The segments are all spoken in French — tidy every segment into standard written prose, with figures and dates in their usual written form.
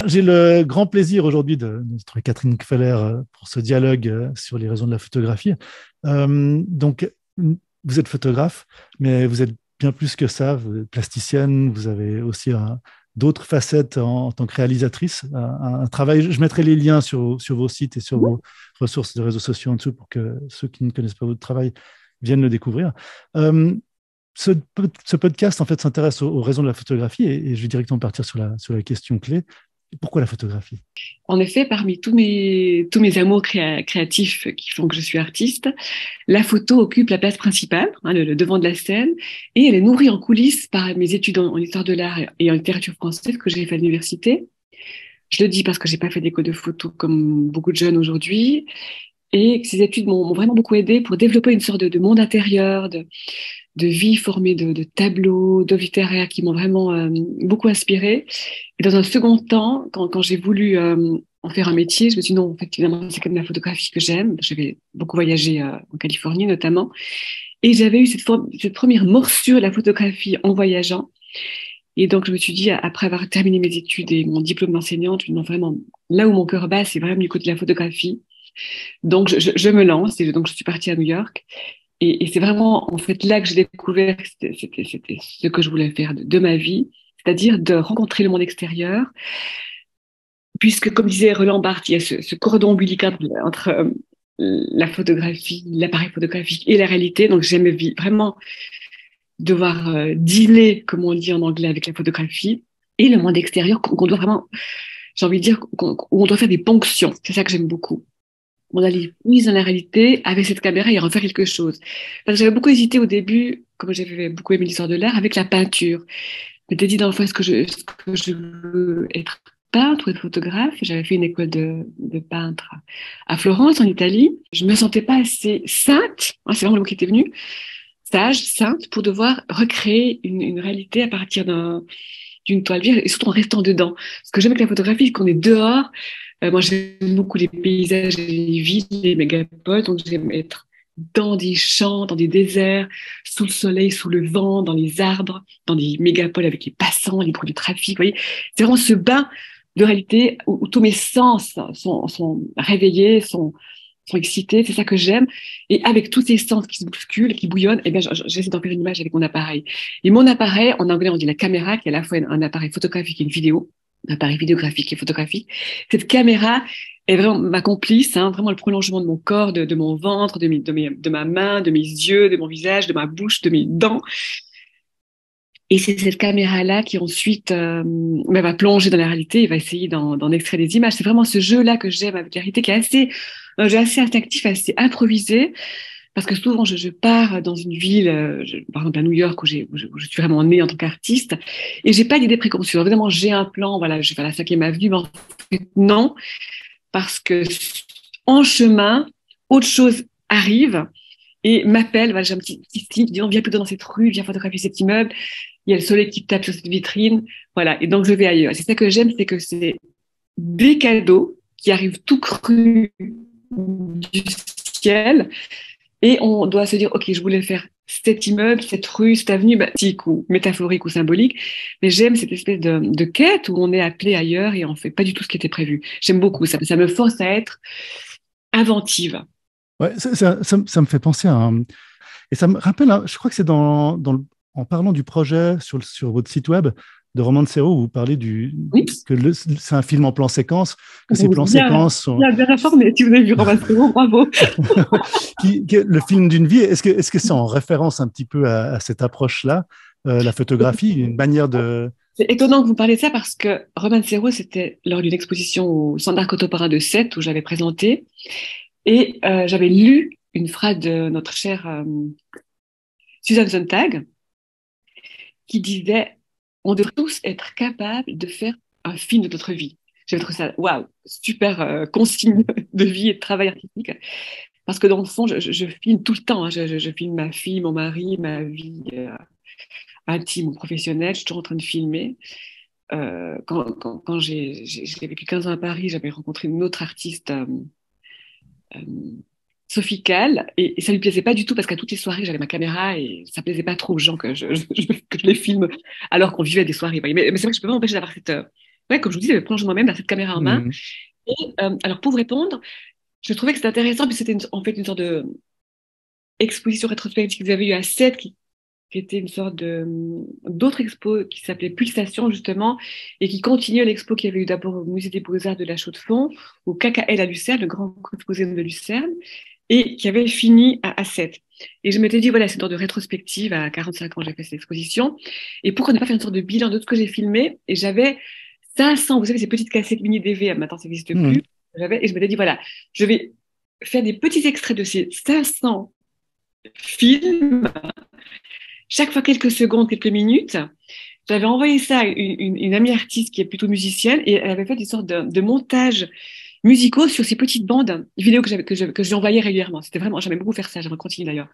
J'ai le grand plaisir aujourd'hui de trouver Catherine Kfeller pour ce dialogue sur les raisons de la photographie. Donc, vous êtes photographe, mais vous êtes bien plus que ça. Vous êtes plasticienne, vous avez aussi d'autres facettes en tant que réalisatrice. Un travail, je mettrai les liens sur vos sites et sur vos ressources de réseaux sociaux en dessous pour que ceux qui ne connaissent pas votre travail viennent le découvrir. Euh, ce podcast, en fait, s'intéresse aux raisons de la photographie et je vais directement partir sur la question clé. Pourquoi la photographie? En effet, parmi tous mes amours créatifs qui font que je suis artiste, la photo occupe la place principale, le devant de la scène, et elle est nourrie en coulisses par mes études en histoire de l'art et en littérature française que j'ai fait à l'université. Je le dis parce que j'ai pas fait d'école de photo comme beaucoup de jeunes aujourd'hui, et que ces études m'ont vraiment beaucoup aidé pour développer une sorte de monde intérieur, de vie formée de tableaux, d'œuvres littéraires qui m'ont vraiment beaucoup inspirée. Et dans un second temps, quand j'ai voulu en faire un métier, je me suis dit non, en fait, finalement, c'est comme la photographie que j'aime. J'avais beaucoup voyagé en Californie notamment. Et j'avais eu cette première morsure de la photographie en voyageant. Et donc, je me suis dit, après avoir terminé mes études et mon diplôme d'enseignante, je me dis, non, vraiment, là où mon cœur bat, c'est vraiment du côté de la photographie. Donc, je me lance et donc je suis partie à New York. Et c'est vraiment, en fait, là que j'ai découvert que c'était ce que je voulais faire de ma vie, c'est-à-dire de rencontrer le monde extérieur, puisque, comme disait Roland Barthes, il y a ce cordon ombilical entre la photographie, l'appareil photographique et la réalité. Donc, j'aimais vraiment devoir dealer, comme on dit en anglais, avec la photographie et le monde extérieur qu'on doit vraiment, j'ai envie de dire, où on doit faire des ponctions. C'est ça que j'aime beaucoup. On allait mise dans la réalité avec cette caméra et en faire quelque chose. Parce que j'avais beaucoup hésité au début, comme j'avais beaucoup aimé l'histoire de l'art, avec la peinture. Je m'étais dit dans le fond, est-ce que je veux être peintre ou être photographe? J'avais fait une école de peintre à Florence, en Italie. Je me sentais pas assez sainte, c'est vraiment le mot qui était venu, sage, sainte, pour devoir recréer une réalité à partir d'une toile vierge et surtout en restant dedans. Ce que j'aime avec la photographie, c'est qu'on est dehors. Moi, j'aime beaucoup les paysages, les villes, les mégapoles, donc j'aime être dans des champs, dans des déserts, sous le soleil, sous le vent, dans les arbres, dans des mégapoles avec les passants, les bruits du trafic. Vous voyez, c'est vraiment ce bain de réalité où tous mes sens sont réveillés, sont excités. C'est ça que j'aime. Et avec tous ces sens qui se bousculent, qui bouillonnent, eh bien, j'essaie d'en faire une image avec mon appareil. Et mon appareil, en anglais, on dit la caméra, qui est à la fois un appareil photographique et une vidéo, un appareil vidéographique et photographique. Cette caméra est vraiment ma complice, vraiment le prolongement de mon corps, de mon ventre, de ma main, de mes yeux, de mon visage, de ma bouche, de mes dents. Et c'est cette caméra-là qui ensuite va plonger dans la réalité et va essayer d'en extraire des images. C'est vraiment ce jeu-là que j'aime avec la réalité, qui est un jeu assez instinctif, assez improvisé. Parce que souvent, je pars dans une ville, par exemple à New York, où je suis vraiment née en tant qu'artiste, et j'ai pas d'idée préconçue. Évidemment, j'ai un plan, voilà, je vais à la 5e avenue, mais en fait, non, parce que en chemin, autre chose arrive et m'appelle. Voilà, j'ai un petit signe qui dit, on vient plutôt dans cette rue, viens photographier cet immeuble. Il y a le soleil qui tape sur cette vitrine, voilà. Et donc je vais ailleurs. C'est ça que j'aime, c'est que c'est des cadeaux qui arrivent tout crus du ciel. Et on doit se dire, OK, je voulais faire cet immeuble, cette rue, cette avenue, baptique ou métaphorique ou symbolique. Mais j'aime cette espèce de quête où on est appelé ailleurs et on fait pas du tout ce qui était prévu. J'aime beaucoup ça. Ça me force à être inventive. Ouais, ça me fait penser et ça me rappelle, je crois que c'est en parlant du projet sur votre site web de Romancero, où vous parlez Oui, c'est un film en plan séquence, que ces vous plans êtes bien, séquences sont, bien informé. Si vous avez vu Romain Serrault, bravo. le film d'une vie. Est-ce que c'est en référence un petit peu à cette approche-là, la photographie, une manière de... C'est étonnant que vous parliez de ça parce que Romain Serrault, c'était lors d'une exposition au Centre d'art contemporain de Sète où j'avais présenté et j'avais lu une phrase de notre chère Suzanne Sontag qui disait on devrait tous être capables de faire un film de notre vie. J'ai trouvé ça, waouh, super consigne de vie et de travail artistique. Parce que dans le fond, je filme tout le temps. Je filme ma fille, mon mari, ma vie intime ou professionnelle. Je suis toujours en train de filmer. Quand j'ai vécu 15 ans à Paris, j'avais rencontré une autre artiste, euh, Sophie Calle, et ça lui plaisait pas du tout parce qu'à toutes les soirées, j'avais ma caméra et ça plaisait pas trop aux gens que je les filme alors qu'on vivait des soirées. Mais c'est vrai que je peux pas m'empêcher d'avoir ouais, comme je vous dis, je plonge moi-même dans cette caméra en main. Mhm. Et alors, pour vous répondre, je trouvais que c'était intéressant, puis c'était en fait une sorte de exposition rétrospective qu'ils avaient eu à Sète, qui était une sorte d'autres expos qui s'appelait Pulsation, justement, et qui continuait l'expo qu'il y avait eu d'abord au Musée des Beaux-Arts de la Chaux-de-Fonds, au KKL à Lucerne, le grand muséum de Lucerne, et qui avait fini à Sète. Et je m'étais dit, voilà, c'est une sorte de rétrospective, à 45 ans, j'ai fait cette exposition, et pourquoi ne pas faire une sorte de bilan de tout ce que j'ai filmé, et j'avais 500, vous savez, ces petites cassettes mini DV, maintenant ça n'existe plus, Mhm. et je m'étais dit, voilà, je vais faire des petits extraits de ces 500 films, chaque fois quelques secondes, quelques minutes. J'avais envoyé ça à une amie artiste qui est plutôt musicienne et elle avait fait des sortes de montages musicaux sur ces petites bandes vidéos que j'envoyais régulièrement. C'était vraiment, j'aimais beaucoup faire ça, j'aimerais continuer d'ailleurs.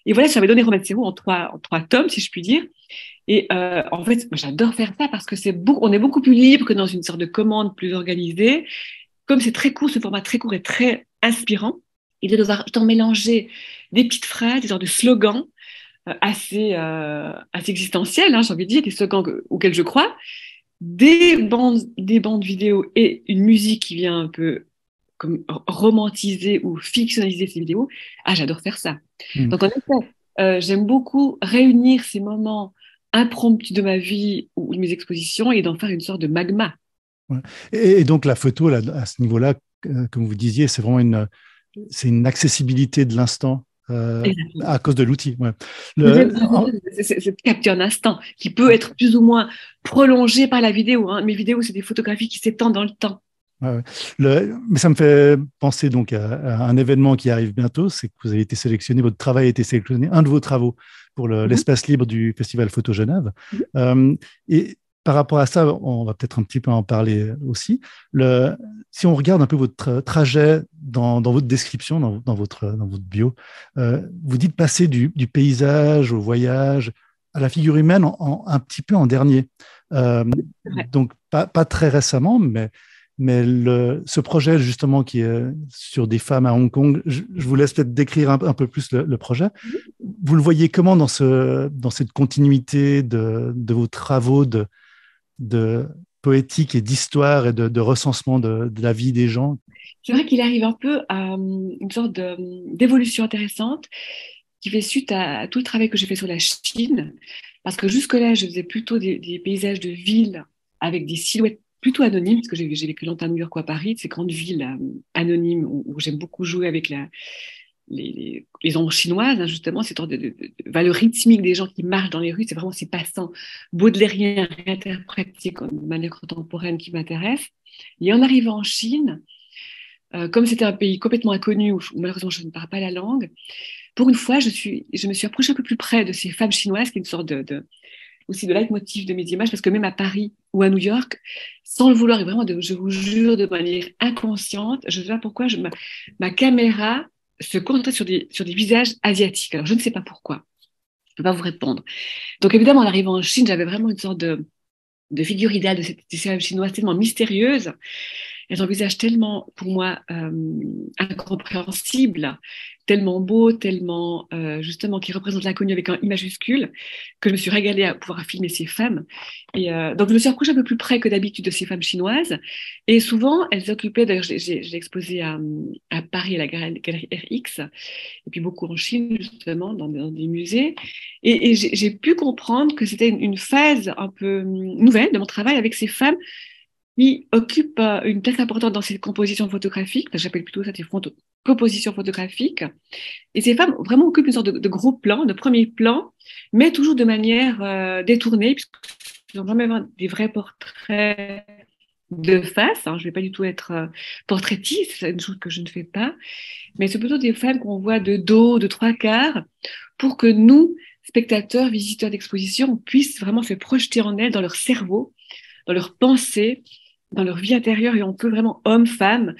Et voilà, ça m'avait donné Romain Serrault en trois tomes, si je puis dire. Et en fait, j'adore faire ça parce que on est beaucoup plus libre que dans une sorte de commande plus organisée. Comme c'est très court, ce format très court est très inspirant. Il de devoir t'en mélanger des petites phrases, des sortes de slogans assez existentiels, hein, j'ai envie de dire, des slogans auxquels je crois, des bandes vidéo et une musique qui vient un peu comme romantiser ou fictionnaliser ces vidéos. Ah, j'adore faire ça. Mhm. Donc en effet, j'aime beaucoup réunir ces moments impromptus de ma vie ou de mes expositions et d'en faire une sorte de magma. Ouais. Et donc la photo, là, à ce niveau-là, comme vous disiez, c'est une accessibilité de l'instant Exactement. à cause de l'outil. Ouais. C'est capté un instant qui peut être plus ou moins prolongé par la vidéo, hein. Mes vidéos, c'est des photographies qui s'étendent dans le temps. Ouais, ouais. Mais ça me fait penser donc à un événement qui arrive bientôt, c'est que vous avez été sélectionné, votre travail a été sélectionné, un de vos travaux pour Mhm. l'espace libre du Festival Photo Genève. Euh, et par rapport à ça, on va peut-être un petit peu en parler aussi. Si on regarde un peu votre trajet dans votre description, dans votre bio, vous dites passer du paysage au voyage à la figure humaine un petit peu en dernier. Euh, C'est vrai. donc pas très récemment, mais ce projet, justement, qui est sur des femmes à Hong Kong, je vous laisse peut-être décrire un peu plus le projet. Vous le voyez comment dans cette continuité de vos travaux de poétique et d'histoire et de recensement de la vie des gens? C'est vrai qu'il arrive un peu à une sorte d'évolution intéressante qui fait suite à tout le travail que j'ai fait sur la Chine. Parce que jusque-là, je faisais plutôt des paysages de villes avec des silhouettes plutôt anonymes, parce que j'ai vécu longtemps à New York ou à Paris, ces grandes villes anonymes où j'aime beaucoup jouer avec les ombres chinoises, hein, justement, cette sorte valeur rythmique des gens qui marchent dans les rues, c'est vraiment ces passants baudelairiens réinterprétés de manière contemporaine qui m'intéressent. Et en arrivant en Chine, comme c'était un pays complètement inconnu où malheureusement je ne parle pas la langue, pour une fois, je me suis approchée un peu plus près de ces femmes chinoises, qui est une sorte aussi de leitmotiv de mes images, parce que même à Paris ou à New York, sans le vouloir, et vraiment, je vous jure, de manière inconsciente, je ne sais pas pourquoi, ma caméra se concentrait sur des visages asiatiques. Alors, je ne sais pas pourquoi. Je ne peux pas vous répondre. Donc, évidemment, en arrivant en Chine, j'avais vraiment une sorte de figure idéale de ces femmes chinoises tellement mystérieuses. Elles ont un visage tellement, pour moi, incompréhensible, tellement beau, tellement, justement, qui représente l'inconnu avec un I majuscule, que je me suis régalée à pouvoir filmer ces femmes. Et donc, je me suis approchée un peu plus près que d'habitude de ces femmes chinoises. Et souvent, elles occupaient, d'ailleurs, j'ai exposé à Paris, à la galerie RX, et puis beaucoup en Chine, justement, dans des musées. Et j'ai pu comprendre que c'était une phase un peu nouvelle de mon travail avec ces femmes qui occupe une place importante dans ces compositions photographiques. Enfin, j'appelle plutôt ça des compositions photographiques. Et ces femmes vraiment occupent une sorte de gros plan, de premier plan, mais toujours de manière détournée, puisqu'ils ont jamais des vrais portraits de face. Hein. Je ne vais pas du tout être portraitiste, c'est une chose que je ne fais pas, mais c'est plutôt des femmes qu'on voit de dos, de trois quarts, pour que nous, spectateurs, visiteurs d'exposition, puissent vraiment se projeter en elles, dans leur cerveau, dans leurs pensées, dans leur vie intérieure, et on peut vraiment, hommes, femmes,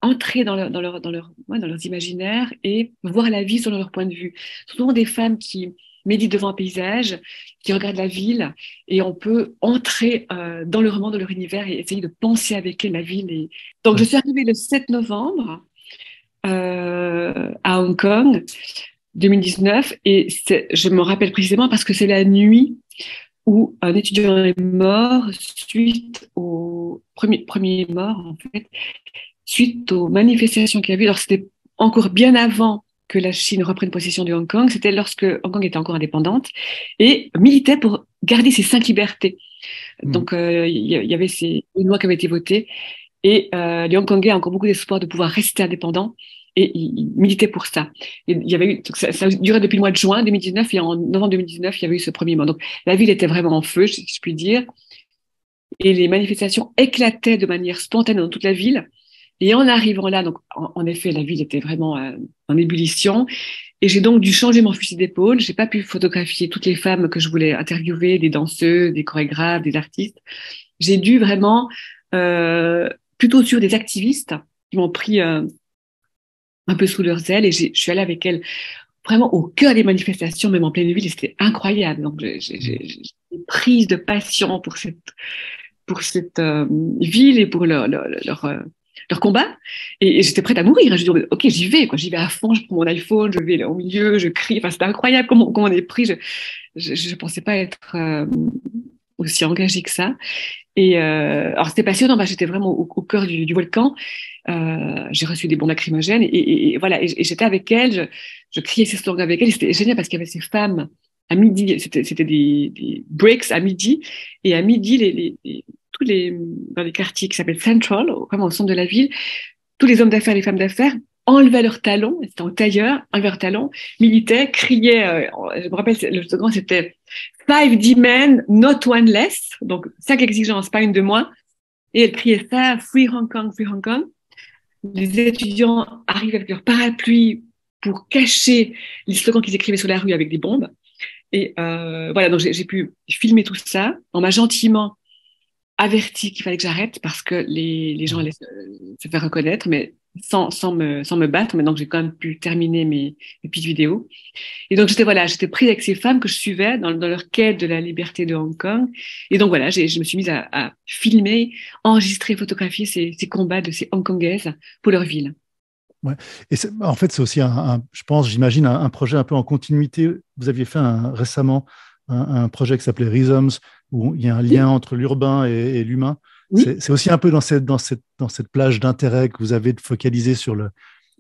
entrer ouais, dans leurs imaginaires et voir la vie selon leur point de vue. Ce sont souvent des femmes qui méditent devant un paysage, qui regardent la ville, et on peut entrer dans leur monde, dans leur univers, et essayer de penser avec elles la ville. Donc, je Ouais. suis arrivée le 7 novembre à Hong Kong, 2019, et je me rappelle précisément parce que c'est la nuit où un étudiant est mort suite premiers morts, en fait, suite aux manifestations qu'il y avait. Alors, c'était encore bien avant que la Chine reprenne possession de Hong Kong. C'était lorsque Hong Kong était encore indépendante et militait pour garder ses 5 libertés. Donc, il y avait une loi qui avait été votée et les Hongkongais ont encore beaucoup d'espoir de pouvoir rester indépendants et ils militaient pour ça. Et il y avait eu, ça durait depuis le mois de juin 2019 et en novembre 2019, il y avait eu ce premier mort. Donc, la ville était vraiment en feu, si je puis dire. Et les manifestations éclataient de manière spontanée dans toute la ville. Et en arrivant là, donc en effet, la ville était vraiment en ébullition. Et j'ai donc dû changer mon fusil d'épaule. J'ai pas pu photographier toutes les femmes que je voulais interviewer, des danseuses, des chorégraphes, des artistes. J'ai dû vraiment plutôt sur des activistes qui m'ont pris un peu sous leurs ailes. Et je suis allée avec elles vraiment au cœur des manifestations, même en pleine ville. Et c'était incroyable. Donc j'ai une prise de passion pour cette ville et pour leur combat. Et j'étais prête à mourir. Je dis, ok, j'y vais, quoi. J'y vais à fond. Je prends mon iPhone, je vais au milieu, je crie. Enfin, c'était incroyable comment on est pris. Je pensais pas être aussi engagée que ça. Et alors c'était passionnant. Bah, j'étais vraiment au cœur du volcan. J'ai reçu des bombes lacrymogènes et voilà. Et j'étais avec elles. Je criais ces slogans avec elles. Et c'était génial parce qu'il y avait ces femmes à midi. C'était des breaks à midi. Et à midi, dans les quartiers qui s'appellent Central, vraiment au centre de la ville, tous les hommes d'affaires, les femmes d'affaires enlevaient leurs talons, c'était en tailleur, enlevaient leurs talons, militaient, criaient, je me rappelle, le slogan c'était 5 D-men, not one less, donc 5 exigences, pas une de moins, et elles criaient ça, Free Hong Kong, Free Hong Kong. Les étudiants arrivent avec leurs parapluies pour cacher les slogans qu'ils écrivaient sur la rue avec des bombes. Et voilà, donc j'ai pu filmer tout ça. On m'a gentiment averti qu'il fallait que j'arrête parce que les gens allaient se faire reconnaître, mais sans me battre. Maintenant que j'ai quand même pu terminer mes petites vidéos. Et donc, j'étais prise avec ces femmes que je suivais dans leur quête de la liberté de Hong Kong. Et donc, voilà, je me suis mise à filmer, enregistrer, photographier ces combats de ces Hongkongaises pour leur ville. Ouais. Et en fait, c'est aussi je pense, j'imagine, un projet un peu en continuité. Vous aviez fait récemment un projet qui s'appelait Rhythms, où il y a un lien entre l'urbain et l'humain. Oui. C'est aussi un peu dans cette plage d'intérêt que vous avez de focaliser sur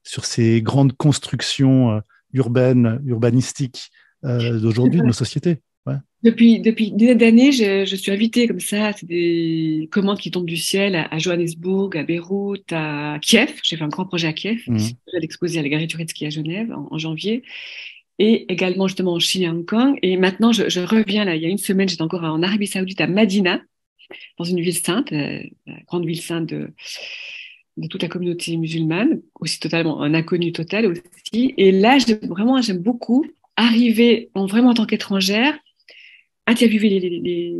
ces grandes constructions urbaines, urbanistiques d'aujourd'hui, de nos sociétés. Ouais. Depuis une dizaine d'années, je suis invitée comme ça, c'est des commandes qui tombent du ciel à Johannesburg, à Beyrouth, à Kiev. J'ai fait un grand projet à Kiev, j'ai exposé à la Galerie Turetsky à Genève en janvier, et également justement en Chine et à Hong Kong. Et maintenant, je reviens là, il y a une semaine, j'étais encore en Arabie Saoudite, à Madina, dans une ville sainte, la grande ville sainte de toute la communauté musulmane, aussi totalement un inconnu total aussi. Et là, j'aime beaucoup arriver vraiment en tant qu'étrangère, interviewer les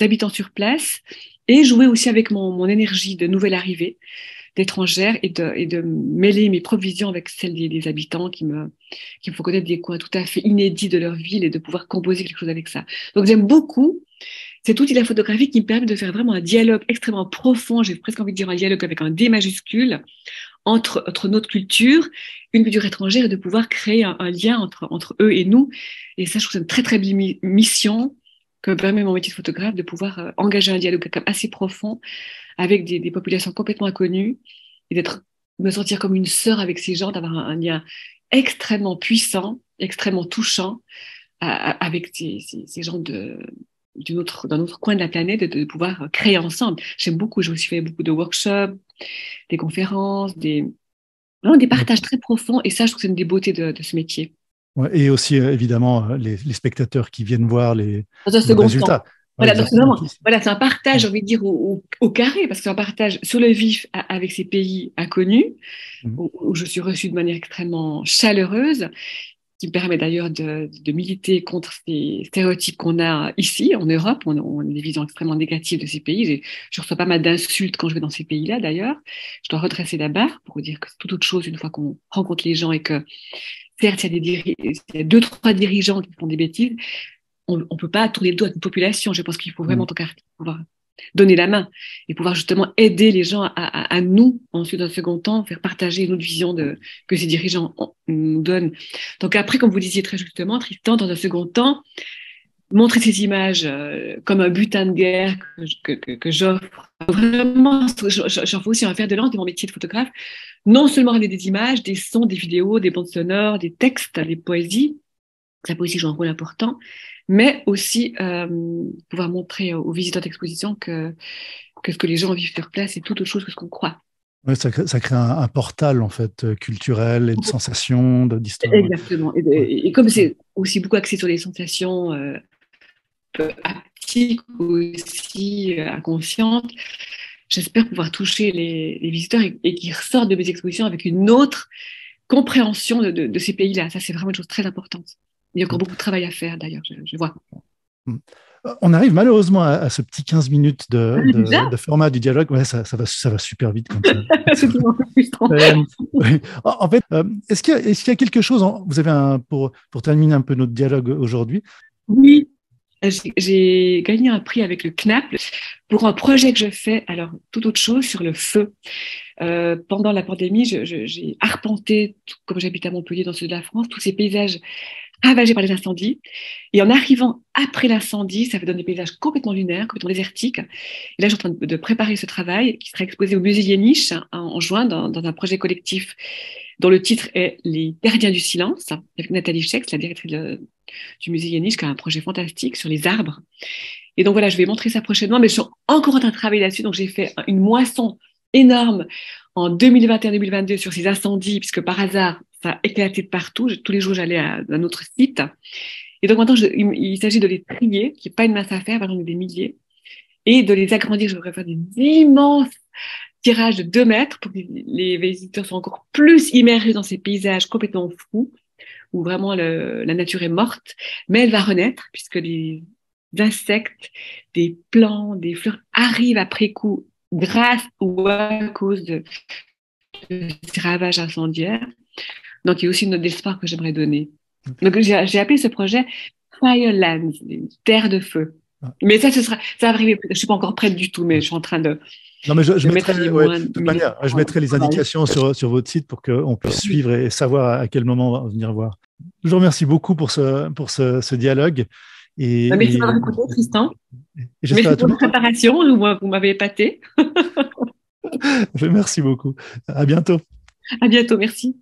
habitants sur place et jouer aussi avec mon énergie de nouvelle arrivée d'étrangère et de mêler mes propres visions avec celles des habitants qui me font connaître des coins tout à fait inédits de leur ville et de pouvoir composer quelque chose avec ça. Donc j'aime beaucoup cet outil de la photographie qui me permet de faire vraiment un dialogue extrêmement profond, j'ai presque envie de dire un dialogue avec un D majuscule, entre notre culture, une culture étrangère, et de pouvoir créer un lien entre eux et nous. Et ça, je trouve que c'est une très, très belle mission que permet mon métier de photographe, de pouvoir engager un dialogue assez profond avec des populations complètement inconnues et me sentir comme une sœur avec ces gens, d'avoir un lien extrêmement puissant, extrêmement touchant avec ces gens d'un autre coin de la planète, de pouvoir créer ensemble. J'aime beaucoup, j'ai aussi fait beaucoup de workshops, des conférences, vraiment des partages très profonds, et ça, je trouve que c'est une des beautés de ce métier. Ouais, et aussi, évidemment, les spectateurs qui viennent voir le second résultat. temps. Voilà, donc c'est un partage, j'ai envie de dire, au carré, parce que c'est un partage sur le vif avec ces pays inconnus, où je suis reçue de manière extrêmement chaleureuse, qui me permet d'ailleurs de militer contre ces stéréotypes qu'on a ici, en Europe. On a des visions extrêmement négatives de ces pays. Je reçois pas mal d'insultes quand je vais dans ces pays-là, d'ailleurs. Je dois redresser la barre pour dire que c'est toute autre chose une fois qu'on rencontre les gens et que, certes, il y a 2-3 dirigeants qui font des bêtises. On ne peut pas tourner le dos à une population. Je pense qu'il faut vraiment, en tant qu'artiste, pouvoir donner la main et pouvoir justement aider les gens à nous, ensuite, dans un second temps, faire partager notre vision que ces dirigeants nous donnent. Donc après, comme vous disiez très justement, Tristan, dans un second temps, montrer ces images comme un butin de guerre que j'offre. Vraiment, j'en fais aussi un fer de lance de mon métier de photographe. Non seulement ramener des images, des sons, des vidéos, des bandes sonores, des textes, des poésies, ça peut aussi jouer un rôle important, mais aussi pouvoir montrer aux visiteurs d'exposition que ce que les gens vivent sur place est tout autre chose que ce qu'on croit. Ouais, ça crée un portal en fait culturel et de sensations, d'histoire. Exactement. Ouais. Et comme c'est aussi beaucoup axé sur les sensations haptiques, aussi inconscientes, j'espère pouvoir toucher les visiteurs et qu'ils ressortent de mes expositions avec une autre compréhension de ces pays-là. Ça, c'est vraiment une chose très importante. Il y a encore beaucoup de travail à faire, d'ailleurs, je vois. On arrive malheureusement à ce petit 15 minutes Déjà, de format du dialogue. Ouais, ça va super vite comme ça. c'est toujours un peu frustrant. Oui. En fait, est-ce qu'il y a quelque chose, vous avez pour terminer un peu notre dialogue aujourd'hui? Oui, j'ai gagné un prix avec le CNAP pour un projet que je fais, alors tout autre chose, sur le feu. Pendant la pandémie, j'ai arpenté, comme j'habite à Montpellier, dans le sud de la France, tous ces paysages ravagés par les incendies. Et en arrivant après l'incendie, ça fait donner des paysages complètement lunaires, complètement désertiques. Et là, je suis en train de préparer ce travail qui sera exposé au musée Yéniche en juin dans un projet collectif dont le titre est Les Gardiens du silence, avec Nathalie Schex, la directrice du musée Yéniche, qui a un projet fantastique sur les arbres. Et donc voilà, je vais montrer ça prochainement, mais je suis encore en train de travailler là-dessus. Donc j'ai fait une moisson énorme en 2021-2022 sur ces incendies, puisque par hasard, ça a éclaté de partout. Tous les jours, j'allais à un autre site. Et donc maintenant, il s'agit de les trier, qui n'est pas une mince affaire, par exemple des milliers, et de les agrandir. Je voudrais faire des immenses tirages de 2 mètres pour que les visiteurs soient encore plus immergés dans ces paysages complètement fous, où vraiment la nature est morte, mais elle va renaître, puisque les insectes, des plants, des fleurs arrivent après coup grâce ou à cause de ces ravages incendiaires. Donc, il y a aussi une note d'espoir que j'aimerais donner. Donc, j'ai appelé ce projet Firelands, terre de feu. Mais ça va arriver. Je suis pas encore prête du tout, mais je suis en train de Non, mais je mettre mettrai, les ouais, moyens. de toute manière, je mettrai les indications sur votre site pour qu'on puisse suivre et savoir à quel moment on va venir voir. Je vous remercie beaucoup pour ce dialogue. Merci de m'avoir écouté, Tristan. Et j'espère Merci à tout pour le la préparation. Vous m'avez épaté. monde. Merci beaucoup. À bientôt. À bientôt. Merci.